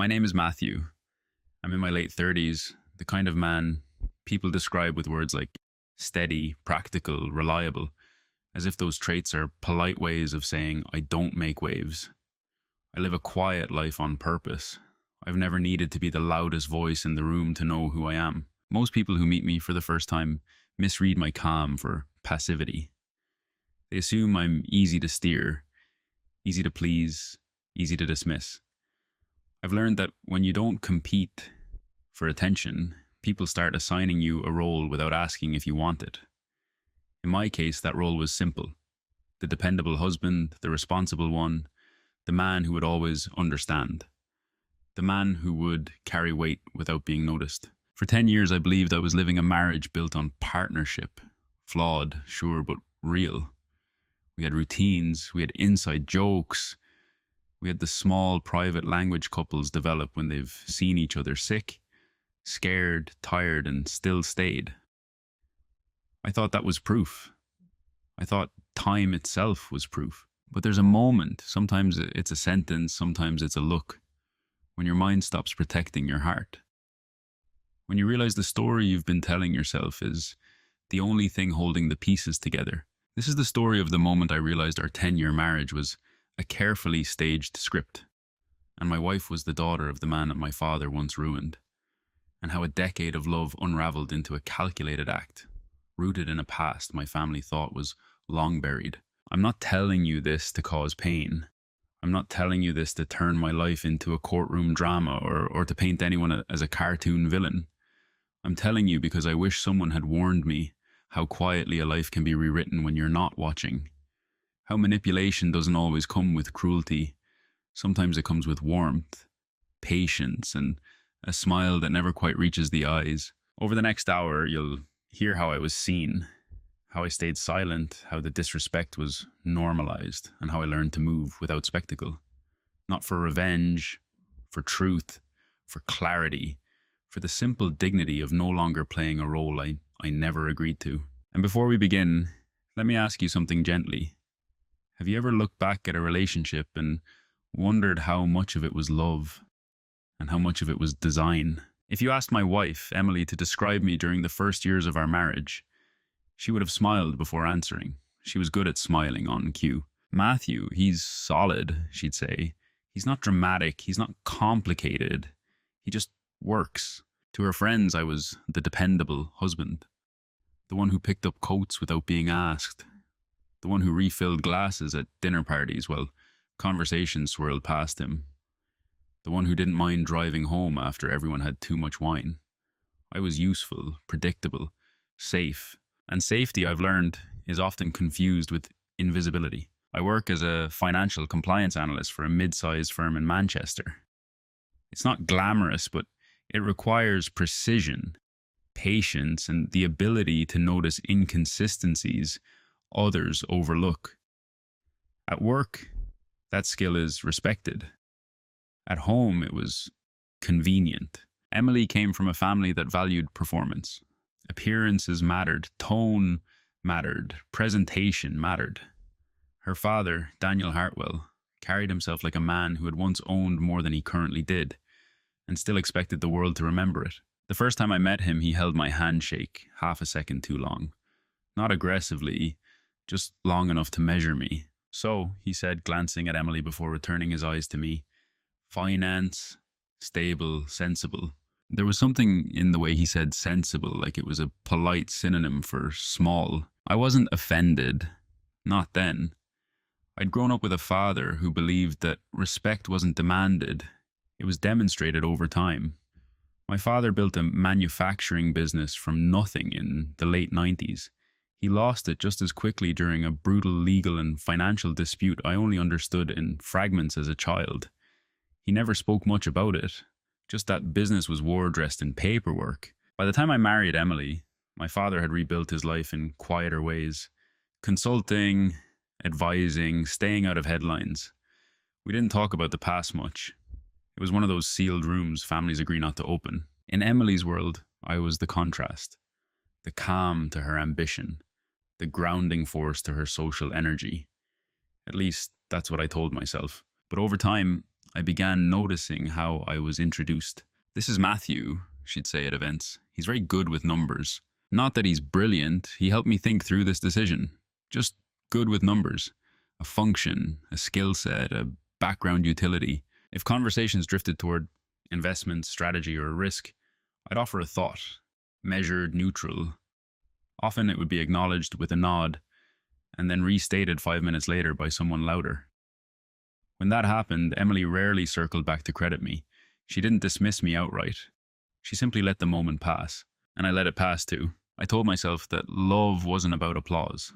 My name is Matthew. I'm in my late 30s, the kind of man people describe with words like steady, practical, reliable, as if those traits are polite ways of saying, I don't make waves. I live a quiet life on purpose. I've never needed to be the loudest voice in the room to know who I am. Most people who meet me for the first time misread my calm for passivity. They assume I'm easy to steer, easy to please, easy to dismiss. I've learned that when you don't compete for attention, people start assigning you a role without asking if you want it. In my case, that role was simple. The dependable husband, the responsible one, the man who would always understand. The man who would carry weight without being noticed. For 10 years, I believed I was living a marriage built on partnership. Flawed, sure, but real. We had routines, we had inside jokes. We had the small private language couples develop when they've seen each other sick, scared, tired, and still stayed. I thought that was proof. I thought time itself was proof. But there's a moment, sometimes it's a sentence, sometimes it's a look, when your mind stops protecting your heart. When you realize the story you've been telling yourself is the only thing holding the pieces together. This is the story of the moment I realized our 10-year marriage was a carefully staged script, and my wife was the daughter of the man that my father once ruined, and how a decade of love unraveled into a calculated act, rooted in a past my family thought was long buried. I'm not telling you this to cause pain. I'm not telling you this to turn my life into a courtroom drama or to paint anyone as a cartoon villain. I'm telling you because I wish someone had warned me how quietly a life can be rewritten when you're not watching. How manipulation doesn't always come with cruelty. Sometimes it comes with warmth, patience, and a smile that never quite reaches the eyes. Over the next hour, you'll hear how I was seen, how I stayed silent, how the disrespect was normalized, and how I learned to move without spectacle. Not for revenge, for truth, for clarity, for the simple dignity of no longer playing a role I never agreed to. And before we begin, let me ask you something gently. Have you ever looked back at a relationship and wondered how much of it was love and how much of it was design? If you asked my wife, Emily, to describe me during the first years of our marriage, she would have smiled before answering. She was good at smiling on cue. Matthew, he's solid, she'd say. He's not dramatic, he's not complicated. He just works. To her friends, I was the dependable husband, the one who picked up coats without being asked, the one who refilled glasses at dinner parties while conversations swirled past him, the one who didn't mind driving home after everyone had too much wine. I was useful, predictable, safe, and safety, I've learned, is often confused with invisibility. I work as a financial compliance analyst for a mid-sized firm in Manchester. It's not glamorous, but it requires precision, patience, and the ability to notice inconsistencies others overlook. At work, that skill is respected. At home, it was convenient. Emily came from a family that valued performance. Appearances mattered, tone mattered, presentation mattered. Her father, Daniel Hartwell, carried himself like a man who had once owned more than he currently did, and still expected the world to remember it. The first time I met him, he held my handshake half a second too long. Not aggressively, just long enough to measure me. So, he said, glancing at Emily before returning his eyes to me, finance, stable, sensible. There was something in the way he said sensible, like it was a polite synonym for small. I wasn't offended. Not then. I'd grown up with a father who believed that respect wasn't demanded. It was demonstrated over time. My father built a manufacturing business from nothing in the late 90s. He lost it just as quickly during a brutal legal and financial dispute I only understood in fragments as a child. He never spoke much about it, just that business was war-dressed in paperwork. By the time I married Emily, my father had rebuilt his life in quieter ways. Consulting, advising, staying out of headlines. We didn't talk about the past much. It was one of those sealed rooms families agree not to open. In Emily's world, I was the contrast. The calm to her ambition. The grounding force to her social energy. At least, that's what I told myself. But over time, I began noticing how I was introduced. "This is Matthew," she'd say at events. "He's very good with numbers. Not that he's brilliant, he helped me think through this decision. Just good with numbers. A function, a skill set, a background utility. If conversations drifted toward investment, strategy, or risk, I'd offer a thought, measured, neutral. Often it would be acknowledged with a nod, and then restated 5 minutes later by someone louder. When that happened, Emily rarely circled back to credit me. She didn't dismiss me outright. She simply let the moment pass, and I let it pass too. I told myself that love wasn't about applause,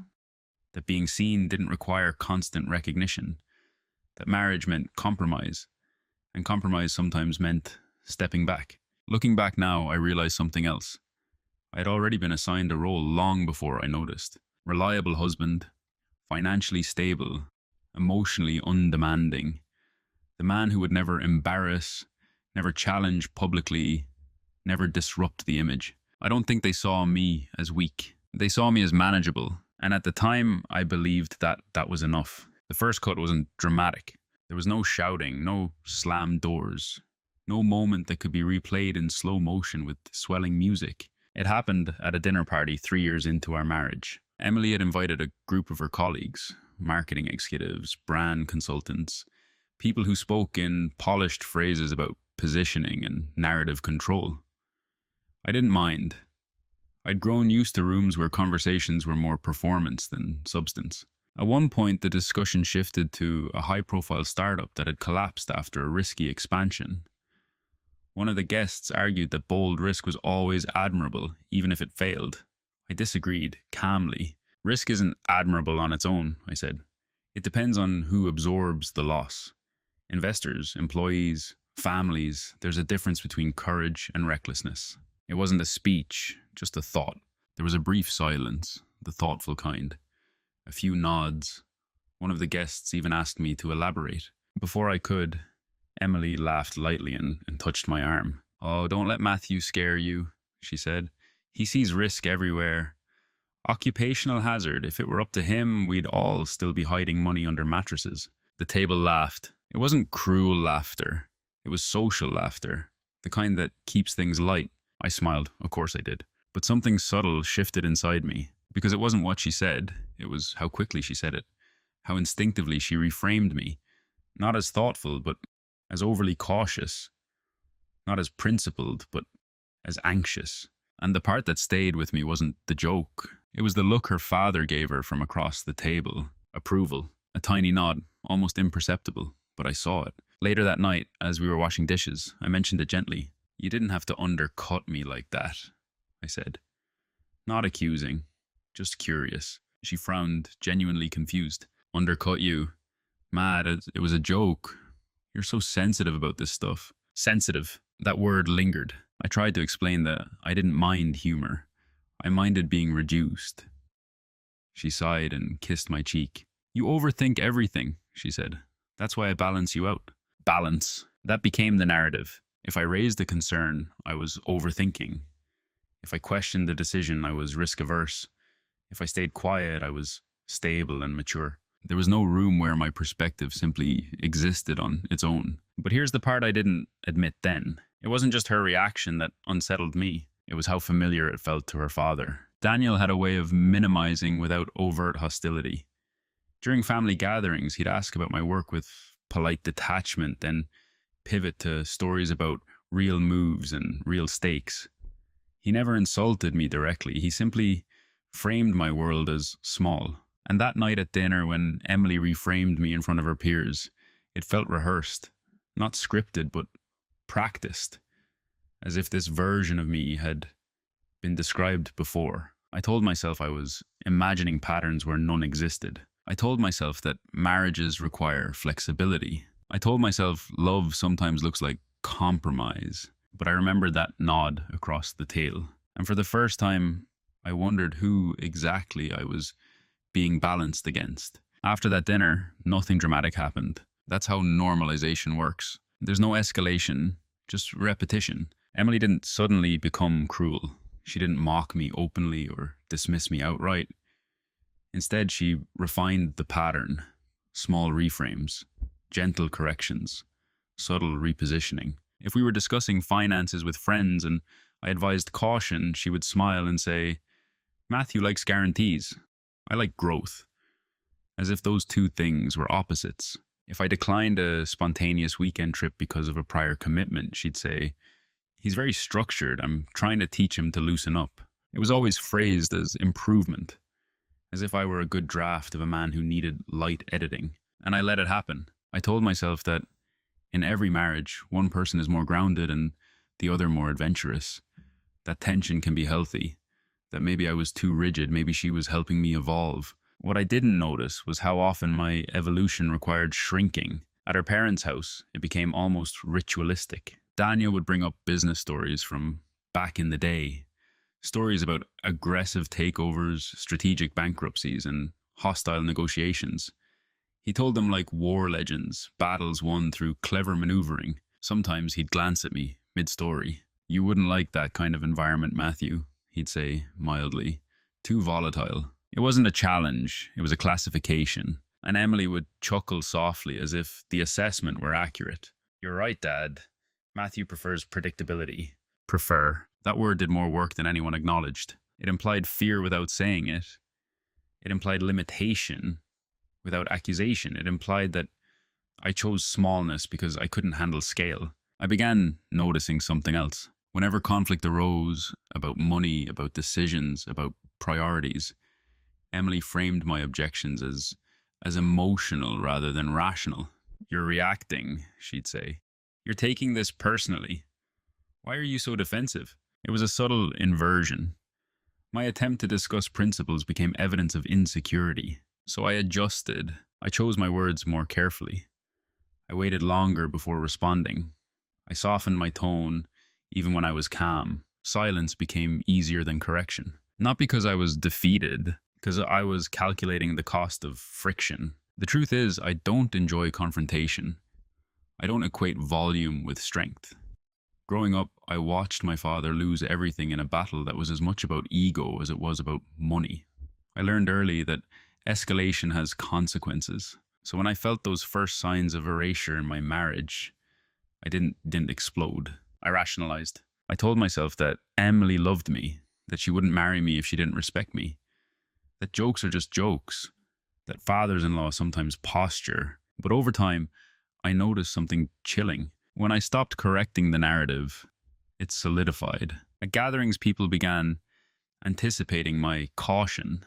that being seen didn't require constant recognition, that marriage meant compromise, and compromise sometimes meant stepping back. Looking back now, I realized something else. I had already been assigned a role long before I noticed. Reliable husband, financially stable, emotionally undemanding. The man who would never embarrass, never challenge publicly, never disrupt the image. I don't think they saw me as weak. They saw me as manageable. And at the time, I believed that that was enough. The first cut wasn't dramatic. There was no shouting, no slammed doors, no moment that could be replayed in slow motion with swelling music. It happened at a dinner party 3 years into our marriage. Emily had invited a group of her colleagues, marketing executives, brand consultants, people who spoke in polished phrases about positioning and narrative control. I didn't mind. I'd grown used to rooms where conversations were more performance than substance. At one point, the discussion shifted to a high-profile startup that had collapsed after a risky expansion. One of the guests argued that bold risk was always admirable, even if it failed. I disagreed, calmly. "Risk isn't admirable on its own," I said. "It depends on who absorbs the loss. Investors, employees, families, there's a difference between courage and recklessness." It wasn't a speech, just a thought. There was a brief silence, the thoughtful kind. A few nods. One of the guests even asked me to elaborate. Before I could, Emily laughed lightly and touched my arm. "Oh, don't let Matthew scare you," she said. "He sees risk everywhere. Occupational hazard. If it were up to him, we'd all still be hiding money under mattresses." The table laughed. It wasn't cruel laughter. It was social laughter, the kind that keeps things light. I smiled. Of course I did. But something subtle shifted inside me, because it wasn't what she said. It was how quickly she said it, how instinctively she reframed me, not as thoughtful, but as overly cautious, not as principled, but as anxious. And the part that stayed with me wasn't the joke. It was the look her father gave her from across the table. Approval. A tiny nod, almost imperceptible, but I saw it. Later that night, as we were washing dishes, I mentioned it gently. "You didn't have to undercut me like that," I said. Not accusing, just curious. She frowned, genuinely confused. "Undercut you? Mad, it was a joke. You're so sensitive about this stuff." Sensitive. That word lingered. I tried to explain that I didn't mind humor. I minded being reduced. She sighed and kissed my cheek. "You overthink everything," she said. "That's why I balance you out." Balance. That became the narrative. If I raised a concern, I was overthinking. If I questioned the decision, I was risk-averse. If I stayed quiet, I was stable and mature. There was no room where my perspective simply existed on its own. But here's the part I didn't admit then. It wasn't just her reaction that unsettled me. It was how familiar it felt to her father. Daniel had a way of minimizing without overt hostility. During family gatherings, he'd ask about my work with polite detachment, then pivot to stories about real moves and real stakes. He never insulted me directly. He simply framed my world as small. And that night at dinner, when Emily reframed me in front of her peers, it felt rehearsed, not scripted, but practiced, as if this version of me had been described before. I told myself I was imagining patterns where none existed. I told myself that marriages require flexibility. I told myself love sometimes looks like compromise, but I remembered that nod across the table. And for the first time, I wondered who exactly I was being balanced against. After that dinner, nothing dramatic happened. That's how normalization works. There's no escalation, just repetition. Emily didn't suddenly become cruel. She didn't mock me openly or dismiss me outright. Instead, she refined the pattern, small reframes, gentle corrections, subtle repositioning. If we were discussing finances with friends and I advised caution, she would smile and say, Matthew likes guarantees. I like growth. As if those two things were opposites. If I declined a spontaneous weekend trip because of a prior commitment, she'd say, he's very structured. I'm trying to teach him to loosen up. It was always phrased as improvement, as if I were a good draft of a man who needed light editing. And I let it happen. I told myself that in every marriage, one person is more grounded and the other more adventurous. That tension can be healthy. That maybe I was too rigid, maybe she was helping me evolve. What I didn't notice was how often my evolution required shrinking. At her parents' house, it became almost ritualistic. Daniel would bring up business stories from back in the day. Stories about aggressive takeovers, strategic bankruptcies, and hostile negotiations. He told them like war legends, battles won through clever maneuvering. Sometimes he'd glance at me, mid-story. You wouldn't like that kind of environment, Matthew, he'd say mildly. Too volatile. It wasn't a challenge, it was a classification. And Emily would chuckle softly as if the assessment were accurate. You're right, Dad. Matthew prefers predictability. Prefer. That word did more work than anyone acknowledged. It implied fear without saying it. It implied limitation without accusation. It implied that I chose smallness because I couldn't handle scale. I began noticing something else. Whenever conflict arose about money, about decisions, about priorities, Emily framed my objections as emotional rather than rational. You're reacting, she'd say. You're taking this personally. Why are you so defensive? It was a subtle inversion. My attempt to discuss principles became evidence of insecurity. So I adjusted. I chose my words more carefully. I waited longer before responding. I softened my tone, even when I was calm. Silence became easier than correction. Not because I was defeated, because I was calculating the cost of friction. The truth is, I don't enjoy confrontation. I don't equate volume with strength. Growing up, I watched my father lose everything in a battle that was as much about ego as it was about money. I learned early that escalation has consequences. So when I felt those first signs of erasure in my marriage, I didn't explode. I rationalized. I told myself that Emily loved me, that she wouldn't marry me if she didn't respect me, that jokes are just jokes, that fathers-in-law sometimes posture. But over time, I noticed something chilling. When I stopped correcting the narrative, it solidified. At gatherings, people began anticipating my caution.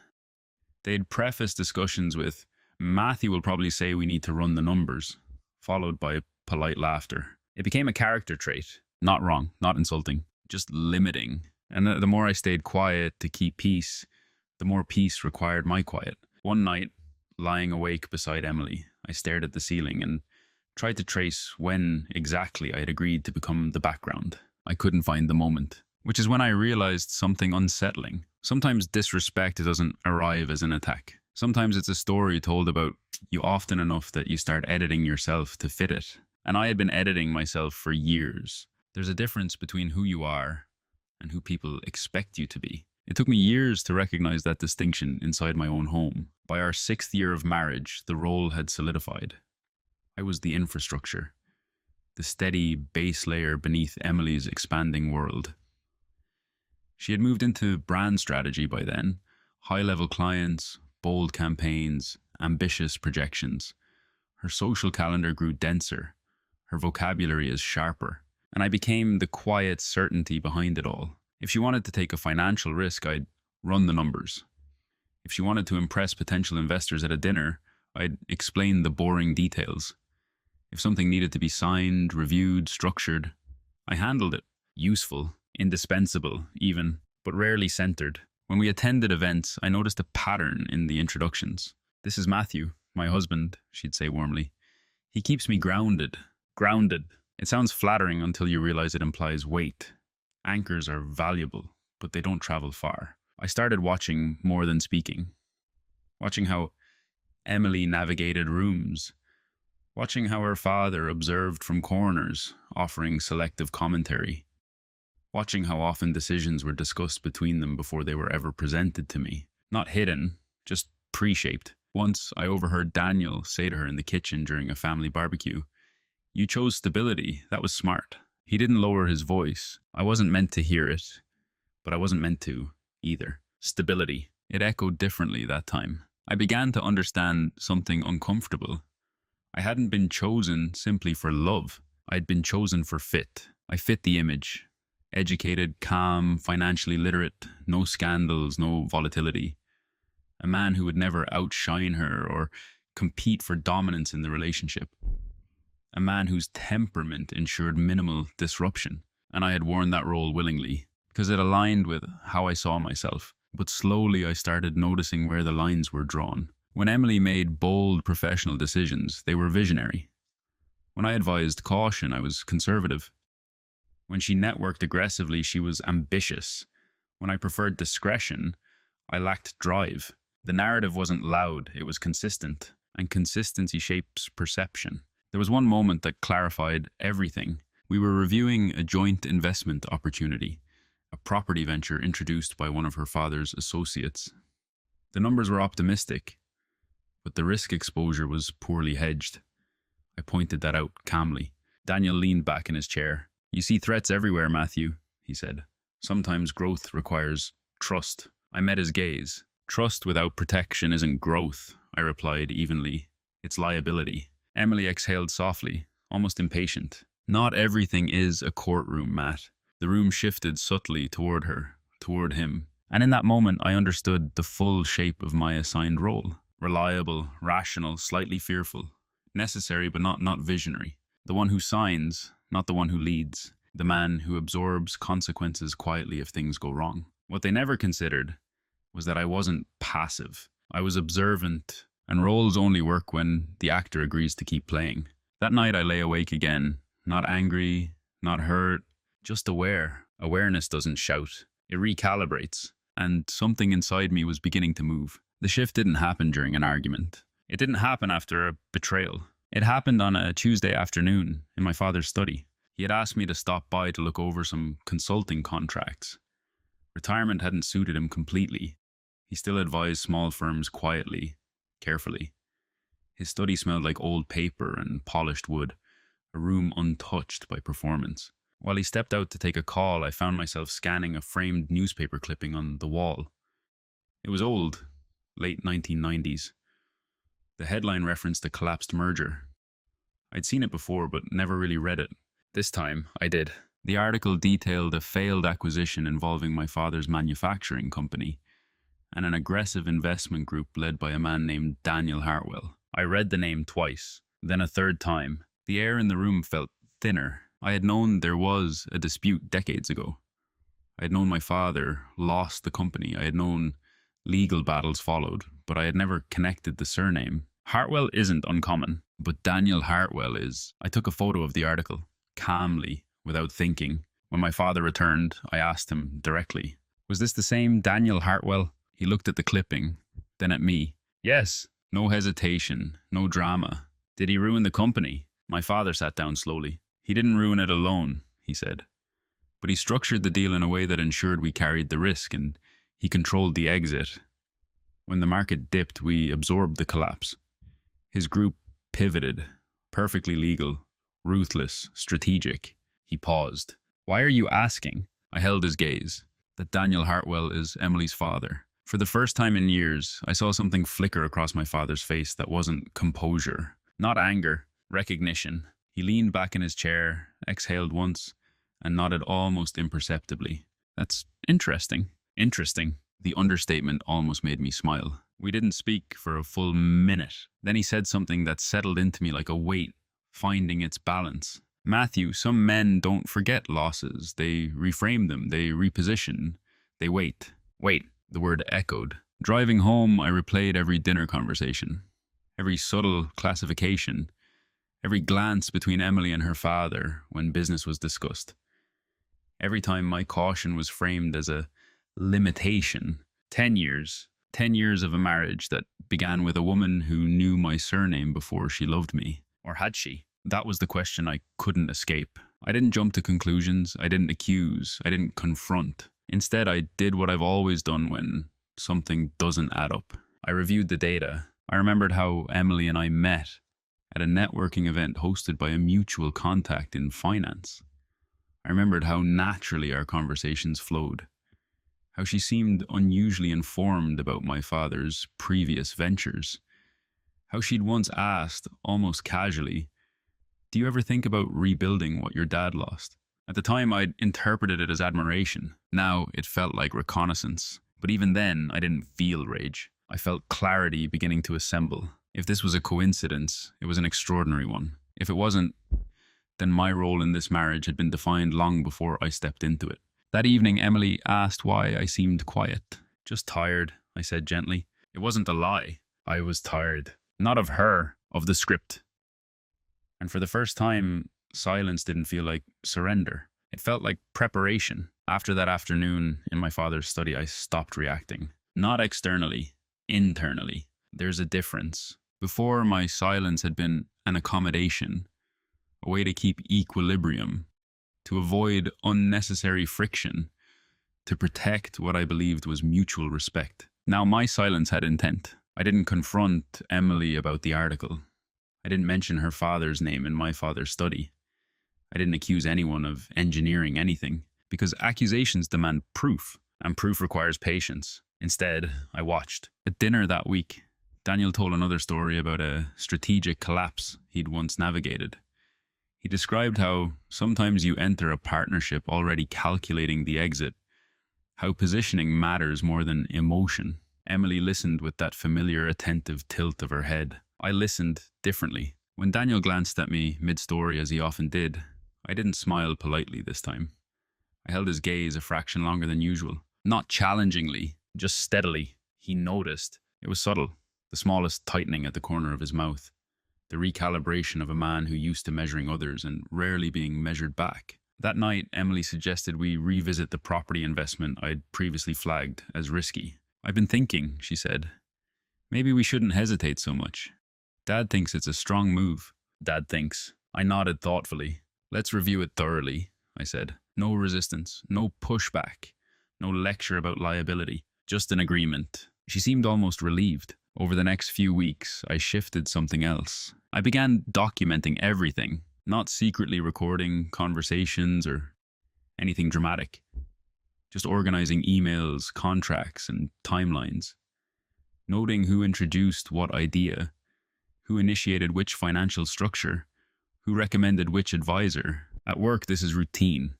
They'd preface discussions with, Matthew will probably say we need to run the numbers, followed by polite laughter. It became a character trait. Not wrong, not insulting, just limiting. And the more I stayed quiet to keep peace, the more peace required my quiet. One night, lying awake beside Emily, I stared at the ceiling and tried to trace when exactly I had agreed to become the background. I couldn't find the moment, which is when I realized something unsettling. Sometimes disrespect doesn't arrive as an attack. Sometimes it's a story told about you often enough that you start editing yourself to fit it. And I had been editing myself for years. There's a difference between who you are and who people expect you to be. It took me years to recognize that distinction inside my own home. By our 6th year of marriage, the role had solidified. I was the infrastructure, the steady base layer beneath Emily's expanding world. She had moved into brand strategy by then, high-level clients, bold campaigns, ambitious projections. Her social calendar grew denser, her vocabulary is sharper, and I became the quiet certainty behind it all. If she wanted to take a financial risk, I'd run the numbers. If she wanted to impress potential investors at a dinner, I'd explain the boring details. If something needed to be signed, reviewed, structured, I handled it. Useful, indispensable, even, but rarely centered. When we attended events, I noticed a pattern in the introductions. This is Matthew, my husband, she'd say warmly. He keeps me grounded. Grounded. It sounds flattering until you realize it implies weight. Anchors are valuable, but they don't travel far. I started watching more than speaking. Watching how Emily navigated rooms. Watching how her father observed from corners, offering selective commentary. Watching how often decisions were discussed between them before they were ever presented to me. Not hidden, just pre-shaped. Once I overheard Daniel say to her in the kitchen during a family barbecue, You chose stability. That was smart. He didn't lower his voice. I wasn't meant to hear it, but I wasn't meant to either. Stability. It echoed differently that time. I began to understand something uncomfortable. I hadn't been chosen simply for love. I'd been chosen for fit. I fit the image. Educated, calm, financially literate, no scandals, no volatility. A man who would never outshine her or compete for dominance in the relationship. A man whose temperament ensured minimal disruption. And I had worn that role willingly because it aligned with how I saw myself. But slowly I started noticing where the lines were drawn. When Emily made bold professional decisions, they were visionary. When I advised caution, I was conservative. When she networked aggressively, she was ambitious. When I preferred discretion, I lacked drive. The narrative wasn't loud, it was consistent, and consistency shapes perception. There was one moment that clarified everything. We were reviewing a joint investment opportunity, a property venture introduced by one of her father's associates. The numbers were optimistic, but the risk exposure was poorly hedged. I pointed that out calmly. Daniel leaned back in his chair. "You see threats everywhere, Matthew," he said. "Sometimes growth requires trust." I met his gaze. "Trust without protection isn't growth," I replied evenly. "It's liability." Emily exhaled softly, almost impatient. "Not everything is a courtroom, Matt." The room shifted subtly toward her, toward him. And in that moment, I understood the full shape of my assigned role. Reliable, rational, slightly fearful. Necessary, but not visionary. The one who signs, not the one who leads. The man who absorbs consequences quietly if things go wrong. What they never considered was that I wasn't passive. I was observant, and roles only work when the actor agrees to keep playing. That night I lay awake again, not angry, not hurt, just aware. Awareness doesn't shout. It recalibrates. And something inside me was beginning to move. The shift didn't happen during an argument. It didn't happen after a betrayal. It happened on a Tuesday afternoon in my father's study. He had asked me to stop by to look over some consulting contracts. Retirement hadn't suited him completely. He still advised small firms quietly, carefully. His study smelled like old paper and polished wood, a room untouched by performance. While he stepped out to take a call, I found myself scanning a framed newspaper clipping on the wall. It was old, late 1990s. The headline referenced a collapsed merger. I'd seen it before, but never really read it. This time, I did. The article detailed a failed acquisition involving my father's manufacturing company and an aggressive investment group led by a man named Daniel Hartwell. I read the name twice, then a third time. The air in the room felt thinner. I had known there was a dispute decades ago. I had known my father lost the company. I had known legal battles followed, but I had never connected the surname. Hartwell isn't uncommon, but Daniel Hartwell is. I took a photo of the article, calmly, without thinking. When my father returned, I asked him directly, "Was this the same Daniel Hartwell?" He looked at the clipping, then at me. "Yes." No hesitation, no drama. "Did he ruin the company?" My father sat down slowly. "He didn't ruin it alone," he said. "But he structured the deal in a way that ensured we carried the risk, and he controlled the exit. When the market dipped, we absorbed the collapse. His group pivoted, perfectly legal, ruthless, strategic." He paused. "Why are you asking?" I held his gaze. "That Daniel Hartwell is Emily's father." For the first time in years, I saw something flicker across my father's face that wasn't composure, not anger, recognition. He leaned back in his chair, exhaled once, and nodded almost imperceptibly. "That's interesting." Interesting. The understatement almost made me smile. We didn't speak for a full minute. Then he said something that settled into me like a weight, finding its balance. "Matthew, some men don't forget losses. They reframe them, they reposition, they wait." Wait, the word echoed. Driving home, I replayed every dinner conversation, every subtle classification, every glance between Emily and her father when business was discussed. Every time my caution was framed as a limitation. 10 years. 10 years of a marriage that began with a woman who knew my surname before she loved me. Or had she? That was the question I couldn't escape. I didn't jump to conclusions. I didn't accuse. I didn't confront. Instead, I did what I've always done when something doesn't add up. I reviewed the data. I remembered how Emily and I met, at a networking event hosted by a mutual contact in finance. I remembered how naturally our conversations flowed, how she seemed unusually informed about my father's previous ventures, how she'd once asked, almost casually, "Do you ever think about rebuilding what your dad lost?" At the time, I'd interpreted it as admiration. Now, it felt like reconnaissance. But even then, I didn't feel rage. I felt clarity beginning to assemble. If this was a coincidence, it was an extraordinary one. If it wasn't, then my role in this marriage had been defined long before I stepped into it. That evening, Emily asked why I seemed quiet. "Just tired," I said gently. It wasn't a lie. I was tired. Not of her, of the script. And for the first time, silence didn't feel like surrender. It felt like preparation. After that afternoon in my father's study, I stopped reacting. Not externally, internally. There's a difference. Before, my silence had been an accommodation, a way to keep equilibrium, to avoid unnecessary friction, to protect what I believed was mutual respect. Now my silence had intent. I didn't confront Emily about the article. I didn't mention her father's name in my father's study. I didn't accuse anyone of engineering anything, because accusations demand proof, and proof requires patience. Instead, I watched. At dinner that week, Daniel told another story about a strategic collapse he'd once navigated. He described how sometimes you enter a partnership already calculating the exit, how positioning matters more than emotion. Emily listened with that familiar attentive tilt of her head. I listened differently. When Daniel glanced at me mid-story, as he often did, I didn't smile politely this time. I held his gaze a fraction longer than usual. Not challengingly, just steadily. He noticed. It was subtle, the smallest tightening at the corner of his mouth, the recalibration of a man who used to measuring others and rarely being measured back. That night, Emily suggested we revisit the property investment I'd previously flagged as risky. "I've been thinking," she said. "Maybe we shouldn't hesitate so much. Dad thinks it's a strong move." "Dad thinks." I nodded thoughtfully. "Let's review it thoroughly," I said. No resistance, no pushback, no lecture about liability, just an agreement. She seemed almost relieved. Over the next few weeks, I shifted something else. I began documenting everything, not secretly recording conversations or anything dramatic. Just organizing emails, contracts, and timelines. Noting who introduced what idea, who initiated which financial structure, who recommended which advisor. At work, this is routine.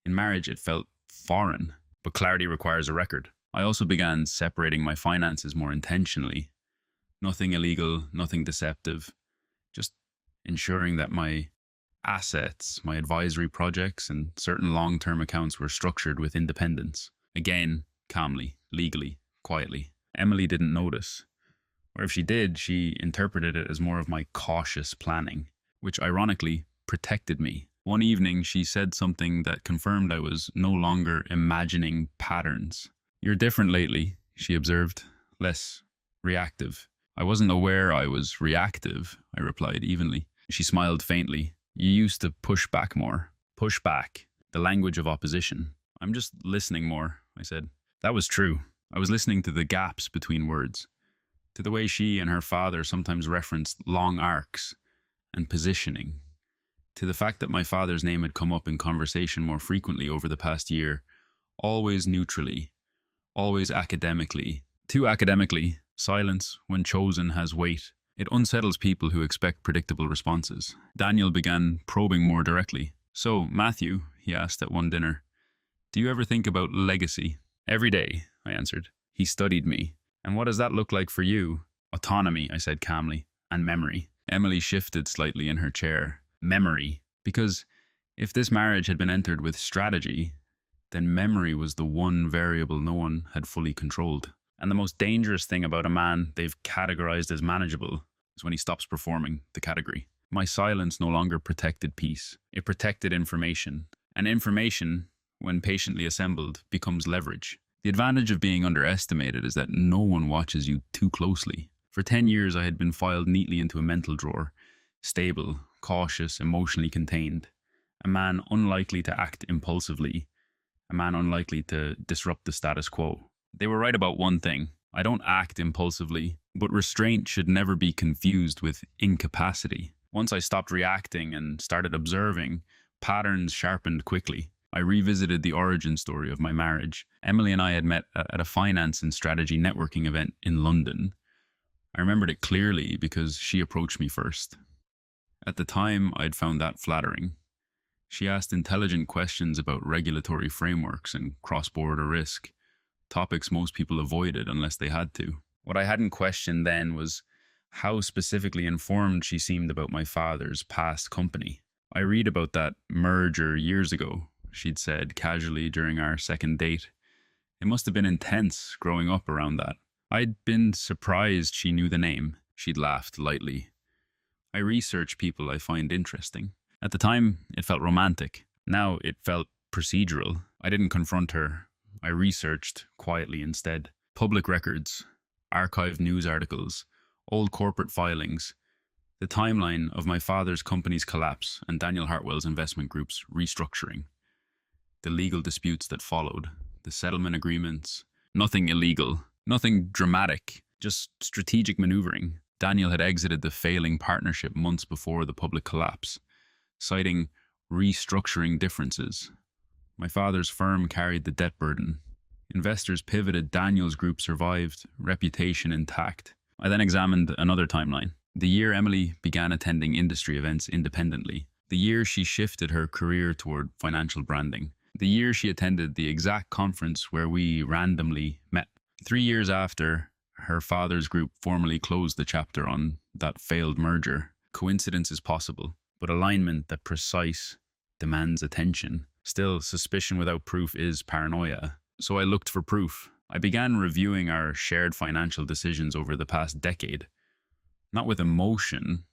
In marriage, it felt foreign, but clarity requires a record. I also began separating my finances more intentionally. Nothing illegal, nothing deceptive. Just ensuring that my assets, my advisory projects, and certain long-term accounts were structured with independence. Again, calmly, legally, quietly. Emily didn't notice. Or if she did, she interpreted it as more of my cautious planning, which ironically protected me. One evening, she said something that confirmed I was no longer imagining patterns. "You're different lately," she observed, "less reactive." "I wasn't aware I was reactive," I replied evenly. She smiled faintly. "You used to push back more." Push back, the language of opposition. "I'm just listening more," I said. That was true. I was listening to the gaps between words, to the way she and her father sometimes referenced long arcs and positioning, to the fact that my father's name had come up in conversation more frequently over the past year, always neutrally, always academically. Too academically. Silence, when chosen, has weight. It unsettles people who expect predictable responses. Daniel began probing more directly. "So, Matthew," he asked at one dinner, "do you ever think about legacy?" "Every day," I answered. He studied me. "And what does that look like for you?" "Autonomy," I said calmly, "and memory." Emily shifted slightly in her chair. Memory. Because if this marriage had been entered with strategy, then memory was the one variable no one had fully controlled. And the most dangerous thing about a man they've categorized as manageable is when he stops performing the category. My silence no longer protected peace. It protected information. And information, when patiently assembled, becomes leverage. The advantage of being underestimated is that no one watches you too closely. For 10 years, I had been filed neatly into a mental drawer. Stable, cautious, emotionally contained. A man unlikely to act impulsively. A man unlikely to disrupt the status quo. They were right about one thing. I don't act impulsively, but restraint should never be confused with incapacity. Once I stopped reacting and started observing, patterns sharpened quickly. I revisited the origin story of my marriage. Emily and I had met at a finance and strategy networking event in London. I remembered it clearly because she approached me first. At the time, I'd found that flattering. She asked intelligent questions about regulatory frameworks and cross-border risk, topics most people avoided unless they had to. What I hadn't questioned then was how specifically informed she seemed about my father's past company. I read about that merger years ago, she'd said casually during our second date. It must have been intense growing up around that. I'd been surprised she knew the name. She'd laughed lightly. I research people I find interesting. At the time, it felt romantic. Now it felt procedural. I didn't confront her. I researched quietly instead. Public records, archived news articles, old corporate filings, the timeline of my father's company's collapse and Daniel Hartwell's investment group's restructuring, the legal disputes that followed, the settlement agreements, nothing illegal, nothing dramatic, just strategic maneuvering. Daniel had exited the failing partnership months before the public collapse, citing restructuring differences. My father's firm carried the debt burden. Investors pivoted, Daniel's group survived, reputation intact. I then examined another timeline. The year Emily began attending industry events independently. The year she shifted her career toward financial branding. The year she attended the exact conference where we randomly met. 3 years after, her father's group formally closed the chapter on that failed merger. Coincidence is possible, but alignment that precise demands attention. Still, suspicion without proof is paranoia. So I looked for proof. I began reviewing our shared financial decisions over the past decade, not with emotion,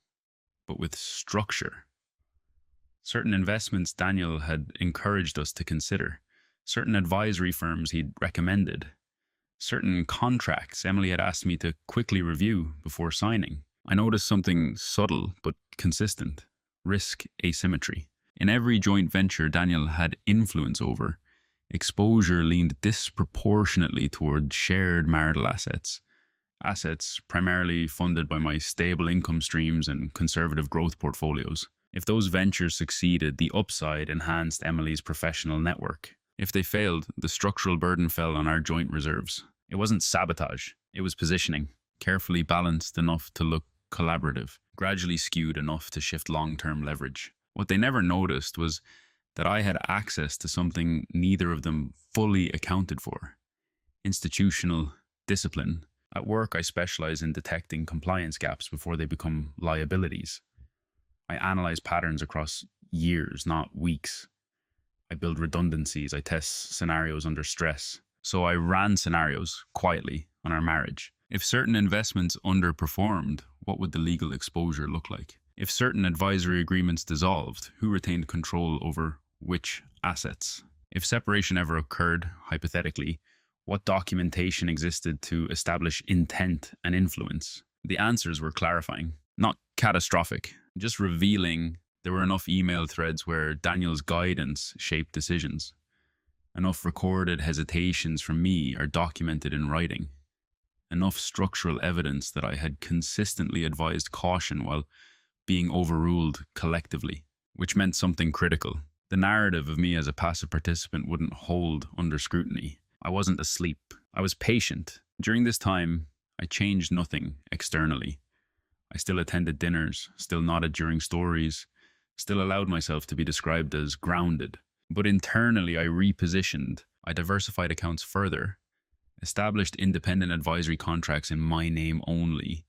but with structure. Certain investments Daniel had encouraged us to consider, certain advisory firms he'd recommended, certain contracts Emily had asked me to quickly review before signing. I noticed something subtle but consistent: risk asymmetry. In every joint venture Daniel had influence over, exposure leaned disproportionately toward shared marital assets. Assets primarily funded by my stable income streams and conservative growth portfolios. If those ventures succeeded, the upside enhanced Emily's professional network. If they failed, the structural burden fell on our joint reserves. It wasn't sabotage, it was positioning, carefully balanced enough to look collaborative, gradually skewed enough to shift long-term leverage. What they never noticed was that I had access to something neither of them fully accounted for: institutional discipline. At work, I specialize in detecting compliance gaps before they become liabilities. I analyze patterns across years, not weeks. I build redundancies, I test scenarios under stress. So I ran scenarios quietly on our marriage. If certain investments underperformed, what would the legal exposure look like? If certain advisory agreements dissolved, who retained control over which assets? If separation ever occurred, hypothetically, what documentation existed to establish intent and influence? The answers were clarifying, not catastrophic, just revealing. There were enough email threads where Daniel's guidance shaped decisions. Enough recorded hesitations from me are documented in writing. Enough structural evidence that I had consistently advised caution while being overruled collectively, which meant something critical. The narrative of me as a passive participant wouldn't hold under scrutiny. I wasn't asleep. I was patient. During this time, I changed nothing externally. I still attended dinners, still nodded during stories, still allowed myself to be described as grounded. But internally, I repositioned. I diversified accounts further, established independent advisory contracts in my name only,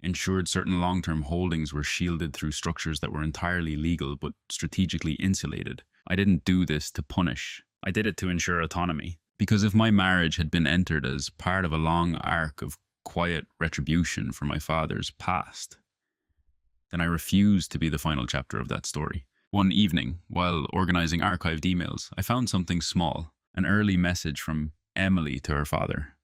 ensured certain long-term holdings were shielded through structures that were entirely legal but strategically insulated. I didn't do this to punish. I did it to ensure autonomy. Because if my marriage had been entered as part of a long arc of quiet retribution for my father's past, then I refused to be the final chapter of that story. One evening, while organizing archived emails, I found something small, an early message from Emily to her father,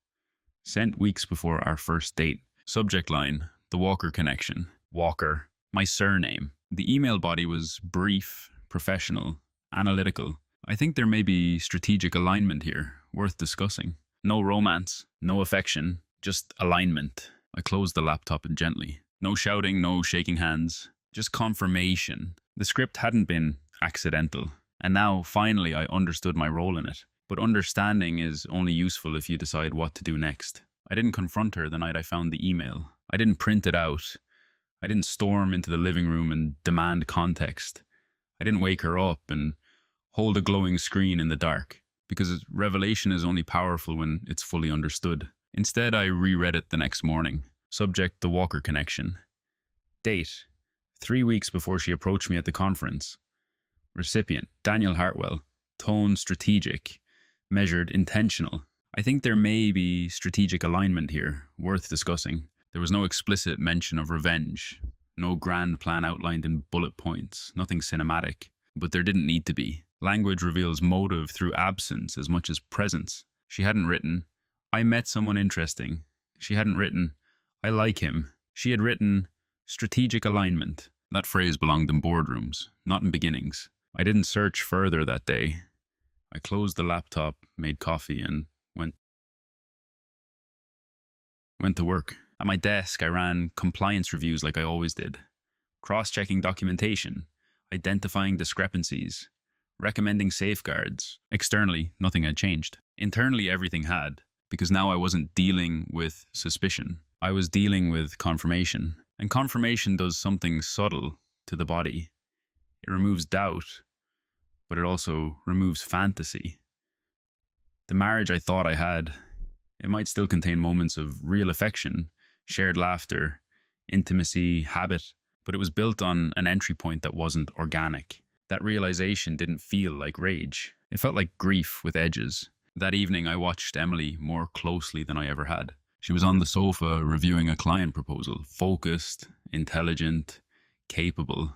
sent weeks before our first date. Subject line: the Walker connection. Walker, my surname. The email body was brief, professional, analytical. I think there may be strategic alignment here, worth discussing. No romance, no affection, just alignment. I closed the laptop gently. No shouting, no shaking hands. just confirmation. The script hadn't been accidental. And now, finally, I understood my role in it. But understanding is only useful if you decide what to do next. I didn't confront her the night I found the email. I didn't print it out. I didn't storm into the living room and demand context. I didn't wake her up and hold a glowing screen in the dark, because revelation is only powerful when it's fully understood. Instead, I reread it the next morning. Subject: the Walker connection. Date: 3 weeks before she approached me at the conference. Recipient: Daniel Hartwell. Tone: strategic. Measured: intentional. I think there may be strategic alignment here, worth discussing. There was no explicit mention of revenge, no grand plan outlined in bullet points, nothing cinematic. But there didn't need to be. Language reveals motive through absence as much as presence. She hadn't written, "I met someone interesting." She hadn't written, "I like him." She had written, "strategic alignment." That phrase belonged in boardrooms, not in beginnings. I didn't search further that day. I closed the laptop, made coffee, and went to work. At my desk, I ran compliance reviews like I always did, cross-checking documentation, identifying discrepancies, recommending safeguards. Externally, nothing had changed. Internally, everything had, because now I wasn't dealing with suspicion. I was dealing with confirmation. And confirmation does something subtle to the body. It removes doubt, but it also removes fantasy. The marriage I thought I had, it might still contain moments of real affection, shared laughter, intimacy, habit, but it was built on an entry point that wasn't organic. That realization didn't feel like rage. It felt like grief with edges. That evening, I watched Emily more closely than I ever had. She was on the sofa reviewing a client proposal, focused, intelligent, capable.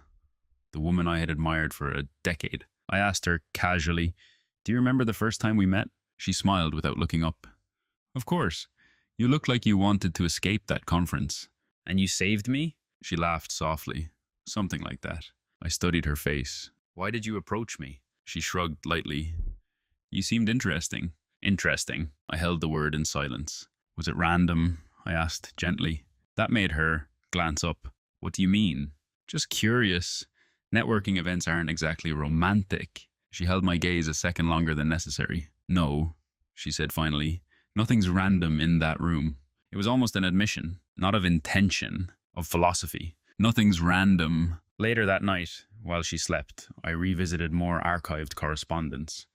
The woman I had admired for a decade. I asked her casually, "Do you remember the first time we met?" She smiled without looking up. "Of course. You looked like you wanted to escape that conference." "And you saved me?" She laughed softly. Something like that. I studied her face. "Why did you approach me?" She shrugged lightly. "You seemed interesting." "Interesting." I held the word in silence. "Was it random?" I asked gently. That made her glance up. "What do you mean?" "Just curious. Networking events aren't exactly romantic." She held my gaze a second longer than necessary. "No," she said finally. "Nothing's random in that room." It was almost an admission, not of intention, of philosophy. Nothing's random. Later that night, while she slept, I revisited more archived correspondence.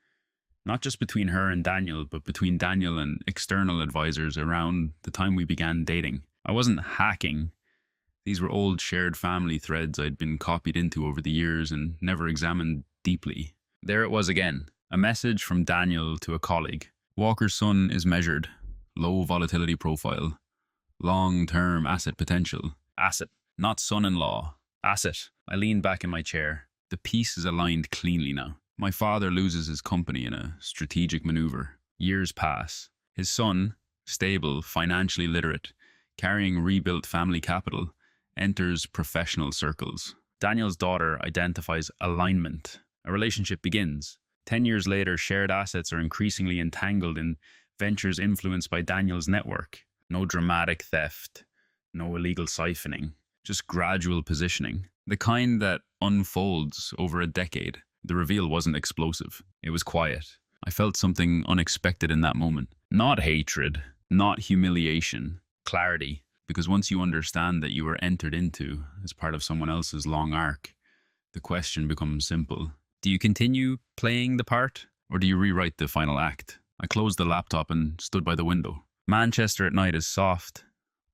Not just between her and Daniel, but between Daniel and external advisors around the time we began dating. I wasn't hacking. These were old shared family threads I'd been copied into over the years and never examined deeply. There it was again, a message from Daniel to a colleague. "Walker's son is measured. Low volatility profile. Long-term asset potential." Asset, not son-in-law. Asset. I leaned back in my chair. The pieces aligned cleanly now. My father loses his company in a strategic maneuver. Years pass. His son, stable, financially literate, carrying rebuilt family capital, enters professional circles. Daniel's daughter identifies alignment. A relationship begins. 10 years later, shared assets are increasingly entangled in ventures influenced by Daniel's network. No dramatic theft, no illegal siphoning, just gradual positioning. The kind that unfolds over a decade. The reveal wasn't explosive. It was quiet. I felt something unexpected in that moment. Not hatred, not humiliation, clarity. Because once you understand that you were entered into as part of someone else's long arc, the question becomes simple. Do you continue playing the part, or do you rewrite the final act? I closed the laptop and stood by the window. Manchester at night is soft.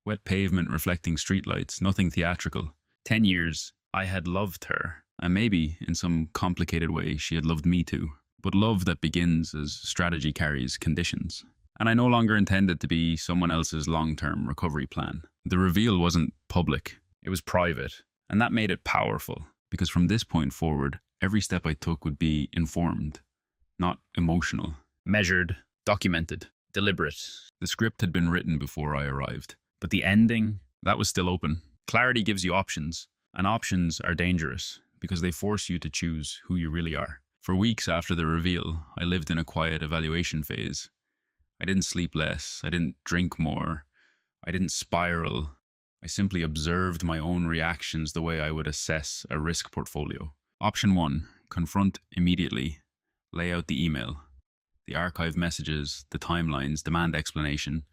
Wet pavement reflecting streetlights, nothing theatrical. 10 years, I had loved her. And maybe, in some complicated way, she had loved me too. But love that begins as strategy carries conditions. And I no longer intended to be someone else's long-term recovery plan. The reveal wasn't public. It was private. And that made it powerful. Because from this point forward, every step I took would be informed, not emotional. Measured, documented, deliberate. The script had been written before I arrived. But the ending, that was still open. Clarity gives you options. And options are dangerous, because they force you to choose who you really are. For weeks after the reveal, I lived in a quiet evaluation phase. I didn't sleep less. I didn't drink more. I didn't spiral. I simply observed my own reactions the way I would assess a risk portfolio. Option 1, confront immediately. Lay out the email, the archive messages, the timelines, demand explanation,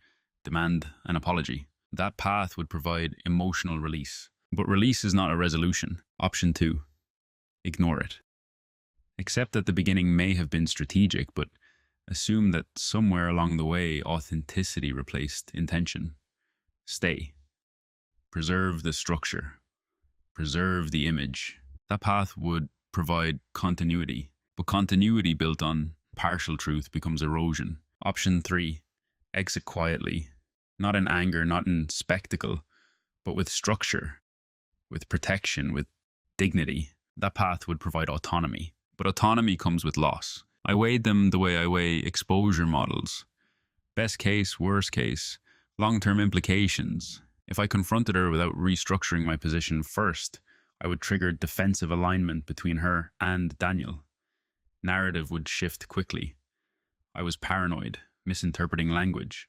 demand an apology. That path would provide emotional release. But release is not a resolution. Option 2, ignore it. Accept that the beginning may have been strategic, but assume that somewhere along the way, authenticity replaced intention. Stay. Preserve the structure. Preserve the image. That path would provide continuity, but continuity built on partial truth becomes erosion. Option 3, exit quietly. Not in anger, not in spectacle, but with structure, with protection, with dignity. That path would provide autonomy. But autonomy comes with loss. I weighed them the way I weigh exposure models. Best case, worst case, long-term implications. If I confronted her without restructuring my position first, I would trigger defensive alignment between her and Daniel. Narrative would shift quickly. I was paranoid, misinterpreting language,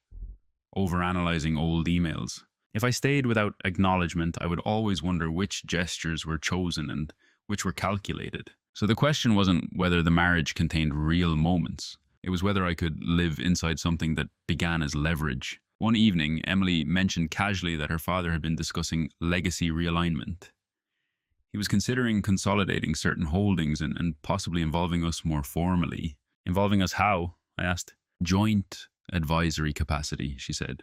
overanalyzing old emails. If I stayed without acknowledgement, I would always wonder which gestures were chosen and which were calculated. So the question wasn't whether the marriage contained real moments. It was whether I could live inside something that began as leverage. One evening, Emily mentioned casually that her father had been discussing legacy realignment. He was considering consolidating certain holdings and possibly involving us more formally. Involving us how? I asked. Joint advisory capacity, she said.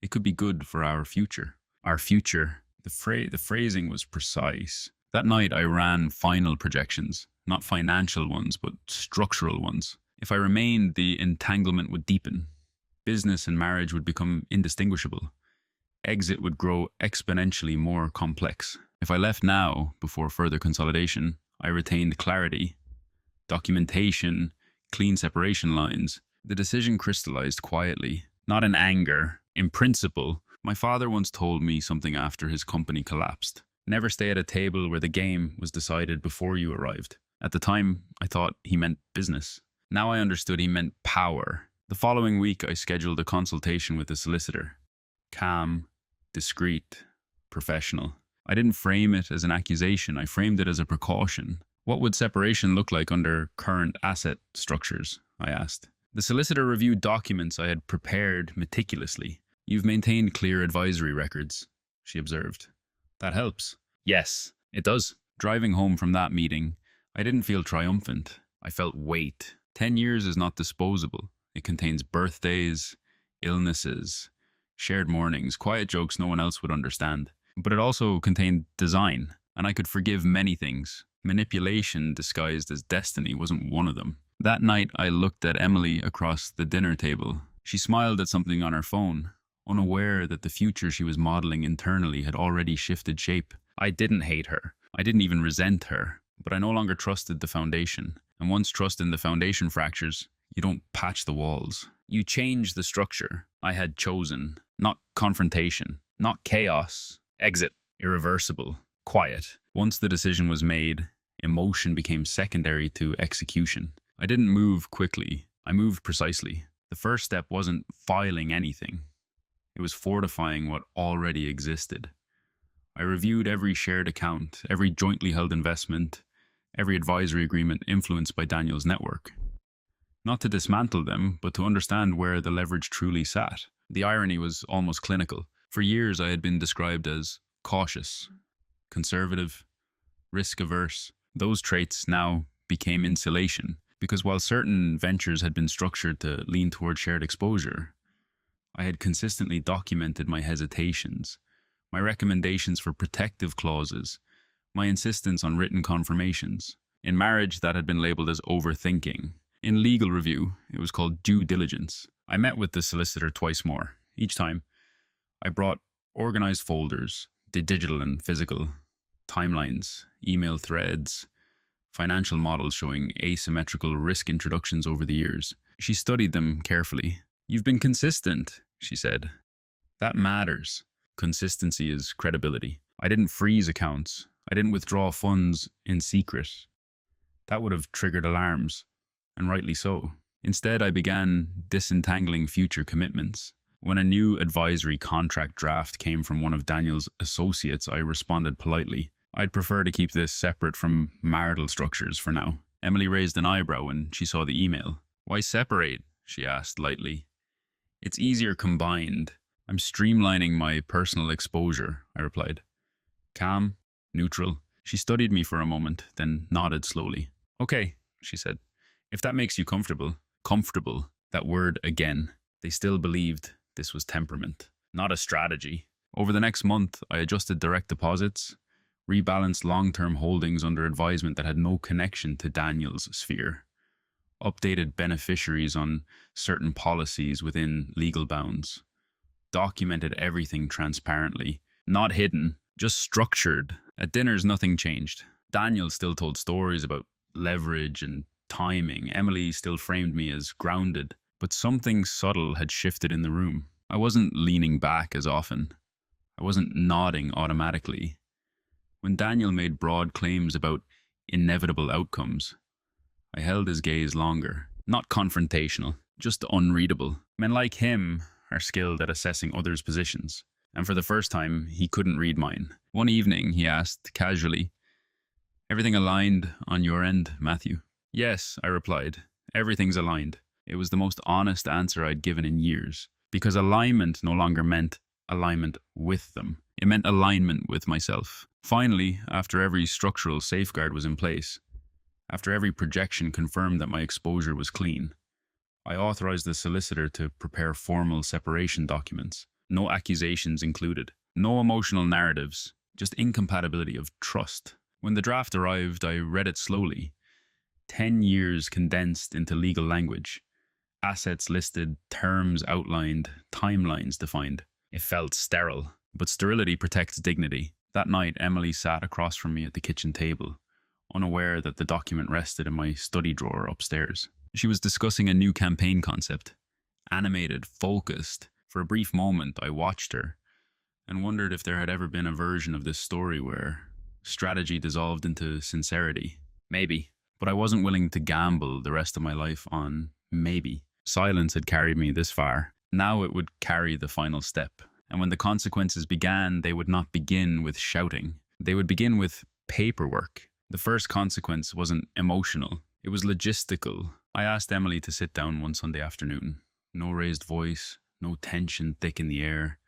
It could be good for our future. Our future. The phrasing was precise. That night I ran final projections. Not financial ones, but structural ones. If I remained, the entanglement would deepen. Business and marriage would become indistinguishable. Exit would grow exponentially more complex. If I left now, before further consolidation, I retained clarity, documentation, clean separation lines. The decision crystallized quietly, not in anger, in principle. My father once told me something after his company collapsed. Never stay at a table where the game was decided before you arrived. At the time, I thought he meant business. Now I understood he meant power. The following week, I scheduled a consultation with a solicitor. Calm, discreet, professional. I didn't frame it as an accusation. I framed it as a precaution. What would separation look like under current asset structures? I asked. The solicitor reviewed documents I had prepared meticulously. You've maintained clear advisory records, she observed. That helps. Yes, it does. Driving home from that meeting, I didn't feel triumphant. I felt weight. 10 years is not disposable. It contains birthdays, illnesses, shared mornings, quiet jokes no one else would understand. But it also contained design, and I could forgive many things. Manipulation disguised as destiny wasn't one of them. That night, I looked at Emily across the dinner table. She smiled at something on her phone, unaware that the future she was modeling internally had already shifted shape. I didn't hate her. I didn't even resent her. But I no longer trusted the foundation. And once trust in the foundation fractures, you don't patch the walls. You change the structure. I had chosen. Not confrontation. Not chaos. Exit. Irreversible. Quiet. Once the decision was made, emotion became secondary to execution. I didn't move quickly. I moved precisely. The first step wasn't filing anything. It was fortifying what already existed. I reviewed every shared account, every jointly held investment, every advisory agreement influenced by Daniel's network. Not to dismantle them, but to understand where the leverage truly sat. The irony was almost clinical. For years I had been described as cautious, conservative, risk-averse. Those traits now became insulation, because while certain ventures had been structured to lean toward shared exposure, I had consistently documented my hesitations, my recommendations for protective clauses, my insistence on written confirmations. In marriage, that had been labeled as overthinking. In legal review, it was called due diligence. I met with the solicitor twice more. Each time, I brought organized folders, digital and physical, timelines, email threads, financial models showing asymmetrical risk introductions over the years. She studied them carefully. You've been consistent, she said. That matters. Consistency is credibility. I didn't freeze accounts. I didn't withdraw funds in secret. That would have triggered alarms, and rightly so. Instead, I began disentangling future commitments. When a new advisory contract draft came from one of Daniel's associates, I responded politely. I'd prefer to keep this separate from marital structures for now. Emily raised an eyebrow when she saw the email. Why separate? She asked lightly. It's easier combined. I'm streamlining my personal exposure, I replied. Calm, neutral. She studied me for a moment, then nodded slowly. Okay, she said. If that makes you comfortable. Comfortable. That word again. They still believed this was temperament, not a strategy. Over the next month, I adjusted direct deposits, rebalanced long-term holdings under advisement that had no connection to Daniel's sphere, updated beneficiaries on certain policies within legal bounds, documented everything transparently, not hidden, just structured. At dinners, nothing changed. Daniel still told stories about leverage and timing. Emily still framed me as grounded, but something subtle had shifted in the room. I wasn't leaning back as often. I wasn't nodding automatically. When Daniel made broad claims about inevitable outcomes, I held his gaze longer. Not confrontational, just unreadable. Men like him are skilled at assessing others' positions, and for the first time, he couldn't read mine. One evening, he asked, casually, "Everything aligned on your end, Matthew?" "Yes," I replied. "Everything's aligned." It was the most honest answer I'd given in years, because alignment no longer meant alignment with them. It meant alignment with myself. Finally, after every structural safeguard was in place, after every projection confirmed that my exposure was clean, I authorized the solicitor to prepare formal separation documents. No accusations included, no emotional narratives, just incompatibility of trust. When the draft arrived, I read it slowly. 10 years condensed into legal language. Assets listed, terms outlined, timelines defined. It felt sterile, but sterility protects dignity. That night, Emily sat across from me at the kitchen table, unaware that the document rested in my study drawer upstairs. She was discussing a new campaign concept. Animated, focused. For a brief moment, I watched her and wondered if there had ever been a version of this story where strategy dissolved into sincerity. Maybe. But I wasn't willing to gamble the rest of my life on maybe. Silence had carried me this far. Now it would carry the final step. And when the consequences began, they would not begin with shouting. They would begin with paperwork. The first consequence wasn't emotional. It was logistical. I asked Emily to sit down one Sunday afternoon. No raised voice, no tension thick in the air.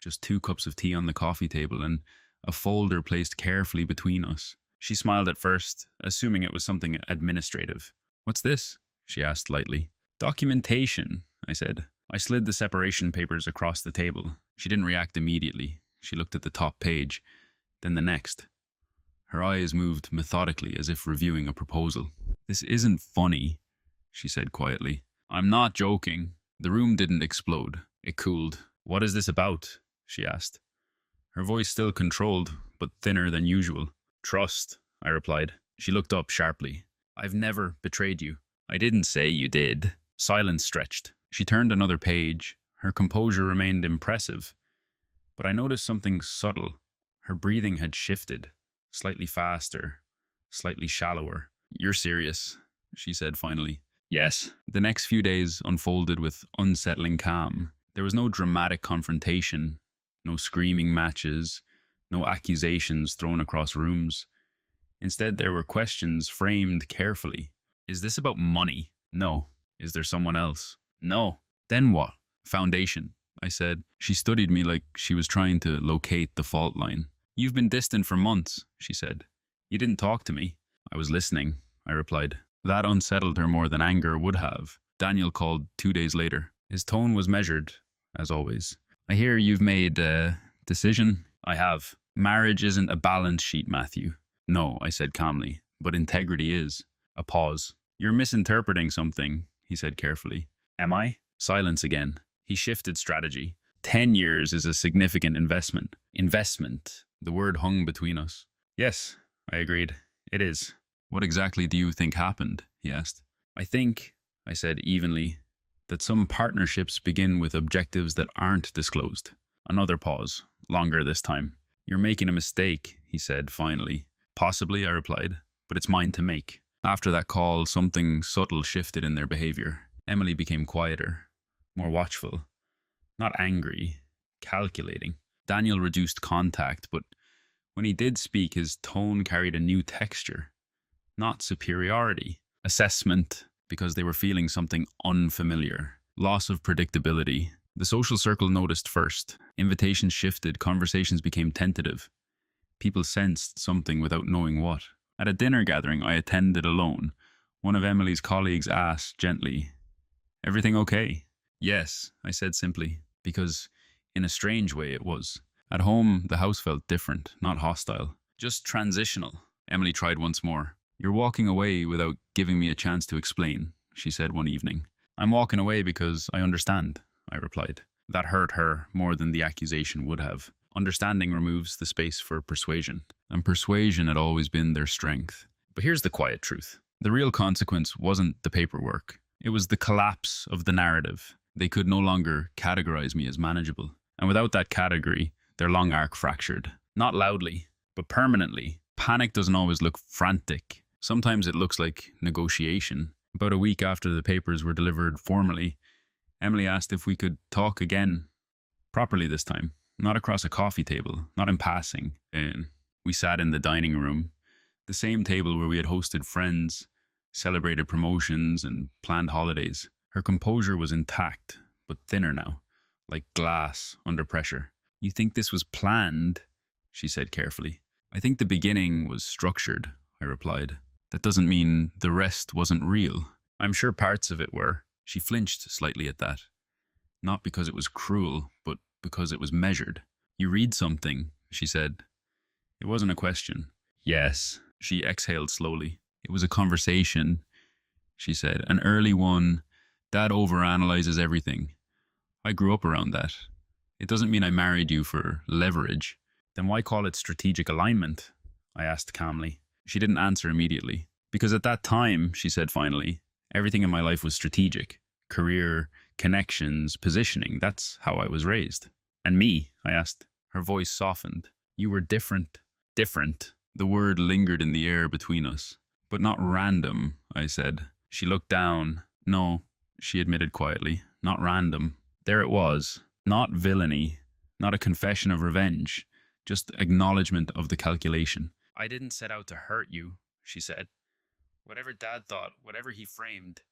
Just 2 cups of tea on the coffee table and a folder placed carefully between us. She smiled at first, assuming it was something administrative. "What's this?" she asked lightly. "Documentation," I said. I slid the separation papers across the table. She didn't react immediately. She looked at the top page, then the next. Her eyes moved methodically as if reviewing a proposal. "This isn't funny," she said quietly. "I'm not joking." The room didn't explode. It cooled. "What is this about?" she asked. Her voice still controlled, but thinner than usual. "Trust," I replied. She looked up sharply. "I've never betrayed you." "I didn't say you did." Silence stretched. She turned another page. Her composure remained impressive. But I noticed something subtle. Her breathing had shifted. Slightly faster. Slightly shallower. "You're serious," she said finally. "Yes." The next few days unfolded with unsettling calm. There was no dramatic confrontation. No screaming matches. No accusations thrown across rooms. Instead, there were questions framed carefully. Is this about money? No. Is there someone else? No. Then what? Foundation, I said. She studied me like she was trying to locate the fault line. "You've been distant for months," she said. "You didn't talk to me." "I was listening," I replied. That unsettled her more than anger would have. Daniel called 2 days later. His tone was measured, as always. "I hear you've made a decision." "I have." "Marriage isn't a balance sheet, Matthew." "No," I said calmly, "but integrity is." A pause. "You're misinterpreting something," he said carefully. "Am I?" Silence again. He shifted strategy. 10 years is a significant investment. Investment. The word hung between us. "Yes," I agreed. "It is." "What exactly do you think happened?" he asked. "I think," I said evenly, "that some partnerships begin with objectives that aren't disclosed." Another pause. Longer this time. "You're making a mistake," he said finally. "Possibly," I replied, "but it's mine to make." After that call, something subtle shifted in their behavior. Emily became quieter, more watchful. not angry, calculating. Daniel reduced contact, but when he did speak, his tone carried a new texture, not superiority. Assessment, because they were feeling something unfamiliar. Loss of predictability. The social circle noticed first. Invitations shifted, conversations became tentative. People sensed something without knowing what. At a dinner gathering I attended alone, one of Emily's colleagues asked gently, "Everything okay?" "Yes," I said simply, because in a strange way it was. At home, the house felt different, not hostile, just transitional. Emily tried once more. "You're walking away without giving me a chance to explain," she said one evening. "I'm walking away because I understand," I replied. That hurt her more than the accusation would have. Understanding removes the space for persuasion, and persuasion had always been their strength. But here's the quiet truth. The real consequence wasn't the paperwork. It was the collapse of the narrative. They could no longer categorize me as manageable. And without that category, their long arc fractured. Not loudly, but permanently. Panic doesn't always look frantic. Sometimes it looks like negotiation. About a week after the papers were delivered formally, Emily asked if we could talk again, properly this time, not across a coffee table, not in passing. And we sat in the dining room, the same table where we had hosted friends, celebrated promotions, and planned holidays. Her composure was intact, but thinner now, like glass under pressure. "You think this was planned?" she said carefully. "I think the beginning was structured," I replied. "That doesn't mean the rest wasn't real. I'm sure parts of it were." She flinched slightly at that. Not because it was cruel, but because it was measured. "You read something," she said. It wasn't a question. "Yes," she exhaled slowly. "It was a conversation," she said. "An early one. Dad overanalyzes everything. I grew up around that. It doesn't mean I married you for leverage." "Then why call it strategic alignment?" I asked calmly. She didn't answer immediately. "Because at that time," she said finally, "everything in my life was strategic. Career, connections, positioning. That's how I was raised." "And me?" I asked. Her voice softened. "You were different." Different. The word lingered in the air between us. "But not random," I said. She looked down. "No," she admitted quietly. "Not random." There it was. Not villainy. Not a confession of revenge. Just acknowledgement of the calculation. "I didn't set out to hurt you," she said. "Whatever Dad thought, whatever he framed,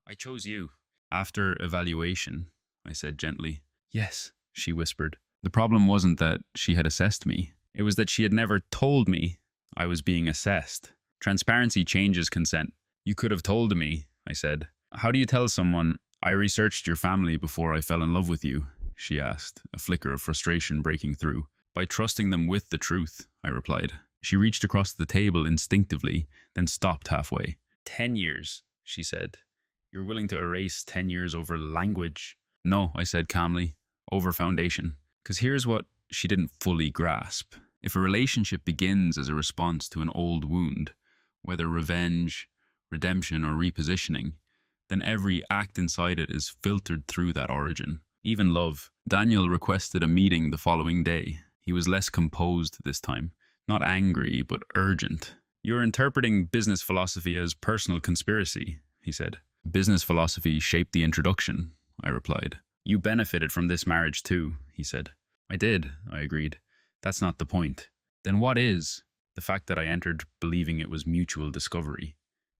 I chose you." "After evaluation," I said gently. "Yes," she whispered. The problem wasn't that she had assessed me. It was that she had never told me I was being assessed. Transparency changes consent. "You could have told me," I said. "How do you tell someone, 'I researched your family before I fell in love with you'?" she asked, a flicker of frustration breaking through. "By trusting them with the truth," I replied. She reached across the table instinctively, then stopped halfway. 10 years, she said. "You're willing to erase 10 years over language?" "No," I said calmly, "over foundation." Because here's what she didn't fully grasp. If a relationship begins as a response to an old wound, whether revenge, redemption, or repositioning, then every act inside it is filtered through that origin. Even love. Daniel requested a meeting the following day. He was less composed this time. Not angry, but urgent. "You're interpreting business philosophy as personal conspiracy," he said. "Business philosophy shaped the introduction," I replied. "You benefited from this marriage too," he said. "I did," I agreed. "That's not the point." "Then what is?" "The fact that I entered believing it was mutual discovery,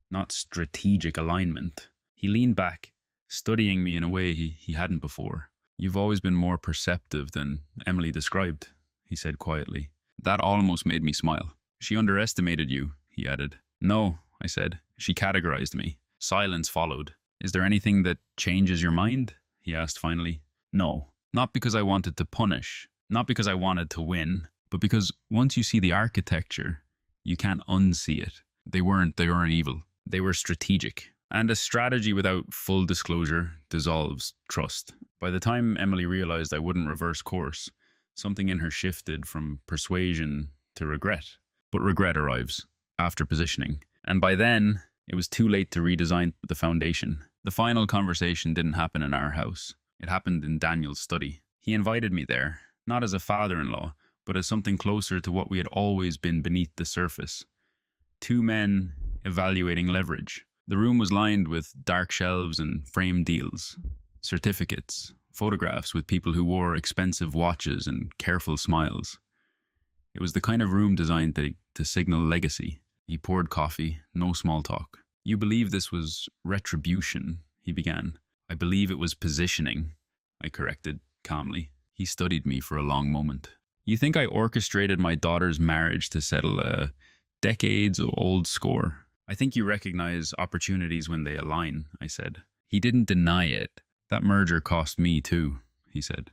not strategic alignment." He leaned back, studying me in a way he hadn't before. "You've always been more perceptive than Emily described," he said quietly. That almost made me smile. "She underestimated you," he added. "No," I said. "She categorized me." Silence followed. "Is there anything that changes your mind?" he asked finally. "No. Not because I wanted to punish, not because I wanted to win, but because once you see the architecture, you can't unsee it. They weren't evil. They were strategic. And a strategy without full disclosure dissolves trust. By the time Emily realized I wouldn't reverse course, something in her shifted from persuasion to regret. But regret arrives after positioning. And by then, it was too late to redesign the foundation. The final conversation didn't happen in our house. It happened in Daniel's study. He invited me there, not as a father-in-law, but as something closer to what we had always been beneath the surface. Two men evaluating leverage. The room was lined with dark shelves and framed deals. certificates, photographs with people who wore expensive watches and careful smiles. It was the kind of room designed to signal legacy. He poured coffee, no small talk. You believe this was retribution, he began. I believe it was positioning, I corrected calmly. He studied me for a long moment. You think I orchestrated my daughter's marriage to settle a decades-old score? I think you recognize opportunities when they align, I said. He didn't deny it. That merger cost me too, he said.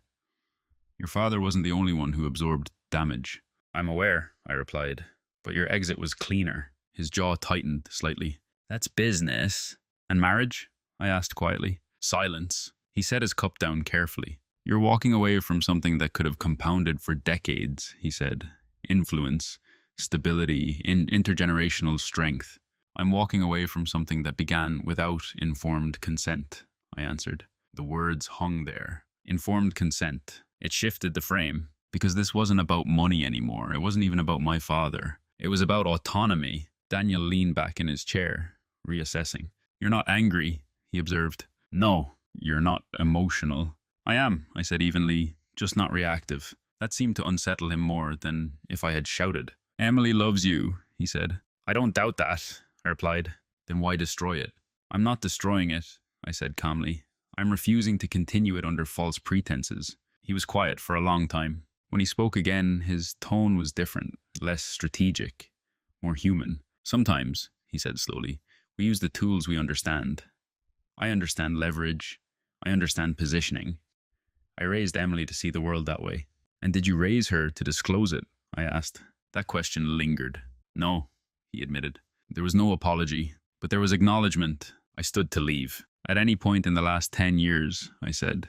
Your father wasn't the only one who absorbed damage. I'm aware, I replied, but your exit was cleaner. His jaw tightened slightly. That's business. And marriage? I asked quietly. Silence. He set his cup down carefully. You're walking away from something that could have compounded for decades, he said. Influence, stability, intergenerational strength. I'm walking away from something that began without informed consent, I answered. The words hung there. Informed consent. It shifted the frame, because this wasn't about money anymore. It wasn't even about my father. It was about autonomy. Daniel leaned back in his chair, reassessing. You're not angry, he observed. No, you're not emotional. I am, I said evenly, just not reactive. That seemed to unsettle him more than if I had shouted. Emily loves you, he said. I don't doubt that, I replied. Then why destroy it? I'm not destroying it, I said calmly. I'm refusing to continue it under false pretenses. He was quiet for a long time. When he spoke again, his tone was different, less strategic, more human. Sometimes, he said slowly, we use the tools we understand. I understand leverage. I understand positioning. I raised Emily to see the world that way. And did you raise her to disclose it? I asked. That question lingered. No, he admitted. There was no apology, but there was acknowledgement. I stood to leave. At any point in the last 10 years, I said.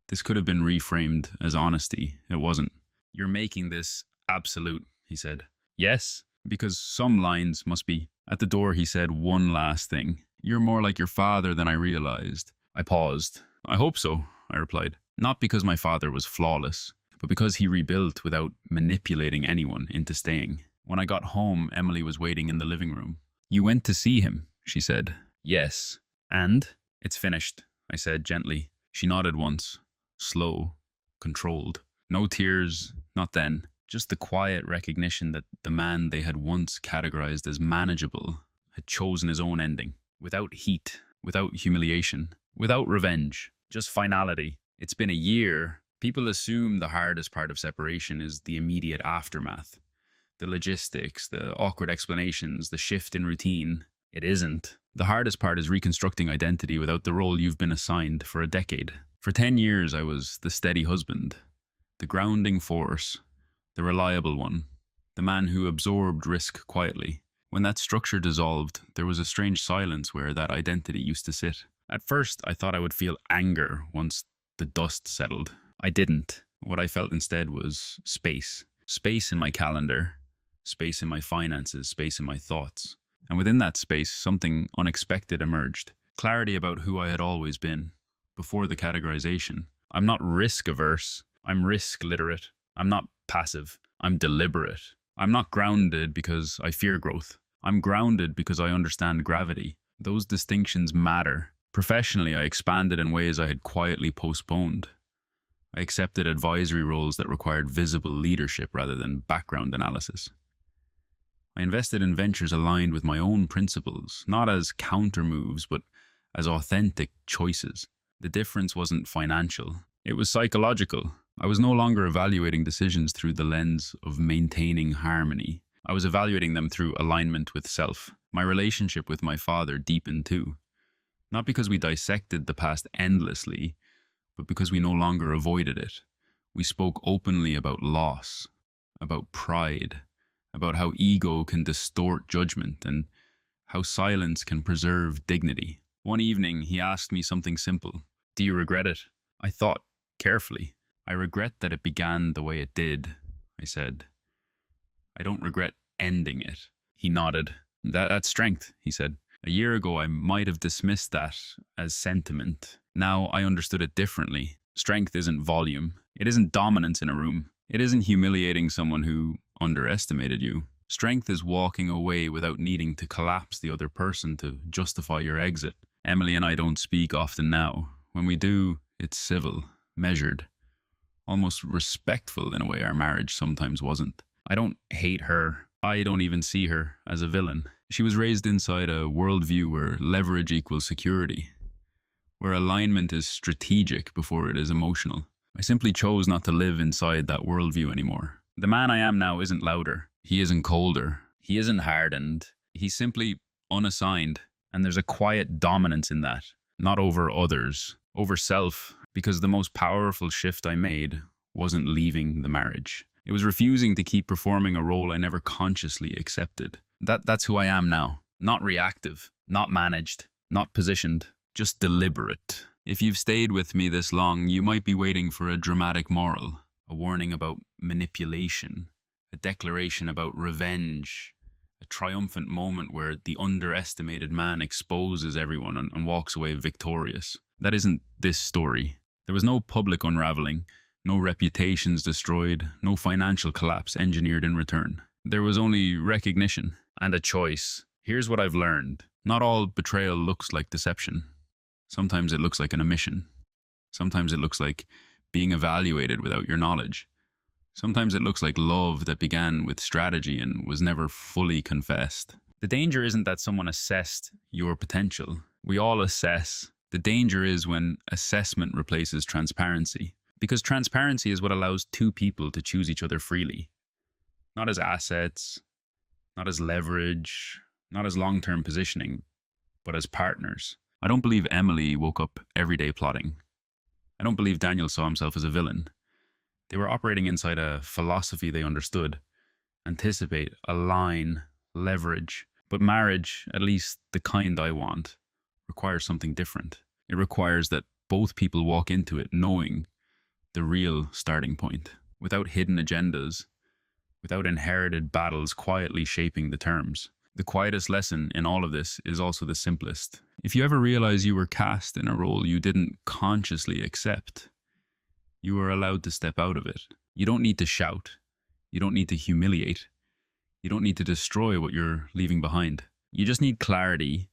This could have been reframed as honesty. It wasn't. You're making this absolute, he said. Yes, because some lines must be. At the door, he said one last thing. You're more like your father than I realized. I paused. I hope so, I replied. Not because my father was flawless, but because he rebuilt without manipulating anyone into staying. When I got home, Emily was waiting in the living room. You went to see him, she said. Yes. And? It's finished, I said gently. She nodded once. Slow. Controlled. No tears, not then. Just the quiet recognition that the man they had once categorized as manageable had chosen his own ending. Without heat, without humiliation, without revenge. Just finality. It's been a year. People assume the hardest part of separation is the immediate aftermath. The logistics, the awkward explanations, the shift in routine. It isn't. The hardest part is reconstructing identity without the role you've been assigned for a decade. For 10 years, I was the steady husband, the grounding force, the reliable one, the man who absorbed risk quietly. When that structure dissolved, there was a strange silence where that identity used to sit. At first, I thought I would feel anger once the dust settled. I didn't. What I felt instead was space. Space in my calendar, space in my finances, space in my thoughts. And within that space, something unexpected emerged. Clarity about who I had always been, before the categorization. I'm not risk-averse. I'm risk-literate. I'm not passive. I'm deliberate. I'm not grounded because I fear growth. I'm grounded because I understand gravity. Those distinctions matter. Professionally, I expanded in ways I had quietly postponed. I accepted advisory roles that required visible leadership rather than background analysis. I invested in ventures aligned with my own principles, not as counter moves, but as authentic choices. The difference wasn't financial. It was psychological. I was no longer evaluating decisions through the lens of maintaining harmony. I was evaluating them through alignment with self. My relationship with my father deepened too. Not because we dissected the past endlessly, but because we no longer avoided it. We spoke openly about loss, about pride, about how ego can distort judgment and how silence can preserve dignity. One evening, he asked me something simple. Do you regret it? I thought carefully. I regret that it began the way it did, I said. I don't regret ending it. He nodded. That's strength, he said. A year ago, I might have dismissed that as sentiment. Now I understood it differently. Strength isn't volume. It isn't dominance in a room. It isn't humiliating someone who underestimated you. Strength is walking away without needing to collapse the other person to justify your exit. Emily and I don't speak often now. When we do, It's civil, measured, almost respectful in a way our marriage sometimes wasn't. I don't hate her. I don't even see her as a villain. She was raised inside a worldview where leverage equals security, where alignment is strategic before it is emotional. I simply chose not to live inside that worldview anymore. The man I am now isn't louder. He isn't colder. He isn't hardened. He's simply unassigned. And there's a quiet dominance in that, not over others, over self, because the most powerful shift I made wasn't leaving the marriage. It was refusing to keep performing a role I never consciously accepted. That's who I am now. Not reactive, not managed, not positioned, just deliberate. If you've stayed with me this long, you might be waiting for a dramatic moral, a warning about manipulation, a declaration about revenge, a triumphant moment where the underestimated man exposes everyone and walks away victorious. That isn't this story. There was no public unraveling, no reputations destroyed, no financial collapse engineered in return. There was only recognition and a choice. Here's what I've learned. Not all betrayal looks like deception. Sometimes it looks like an omission. Sometimes it looks like being evaluated without your knowledge. Sometimes it looks like love that began with strategy and was never fully confessed. The danger isn't that someone assessed your potential. We all assess. The danger is when assessment replaces transparency. Because transparency is what allows two people to choose each other freely. Not as assets, not as leverage, not as long-term positioning, but as partners. I don't believe Emily woke up every day plotting. I don't believe Daniel saw himself as a villain. They were operating inside a philosophy they understood. Anticipate, align, leverage. But marriage, at least the kind I want, requires something different. It requires that both people walk into it knowing the real starting point, without hidden agendas, without inherited battles quietly shaping the terms. The quietest lesson in all of this is also the simplest. If you ever realize you were cast in a role you didn't consciously accept, you are allowed to step out of it. You don't need to shout. You don't need to humiliate. You don't need to destroy what you're leaving behind. You just need clarity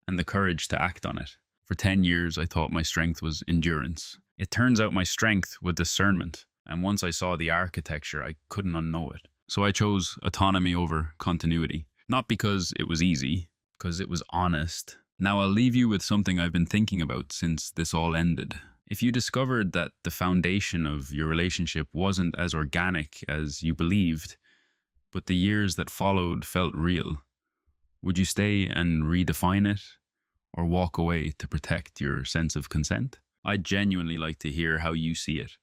and the courage to act on it. For 10 years, I thought my strength was endurance. It turns out my strength was discernment. And once I saw the architecture, I couldn't unknow it. So I chose autonomy over continuity. Not because it was easy, because it was honest. Now I'll leave you with something I've been thinking about since this all ended. If you discovered that the foundation of your relationship wasn't as organic as you believed, but the years that followed felt real, would you stay and redefine it, or walk away to protect your sense of consent? I'd genuinely like to hear how you see it.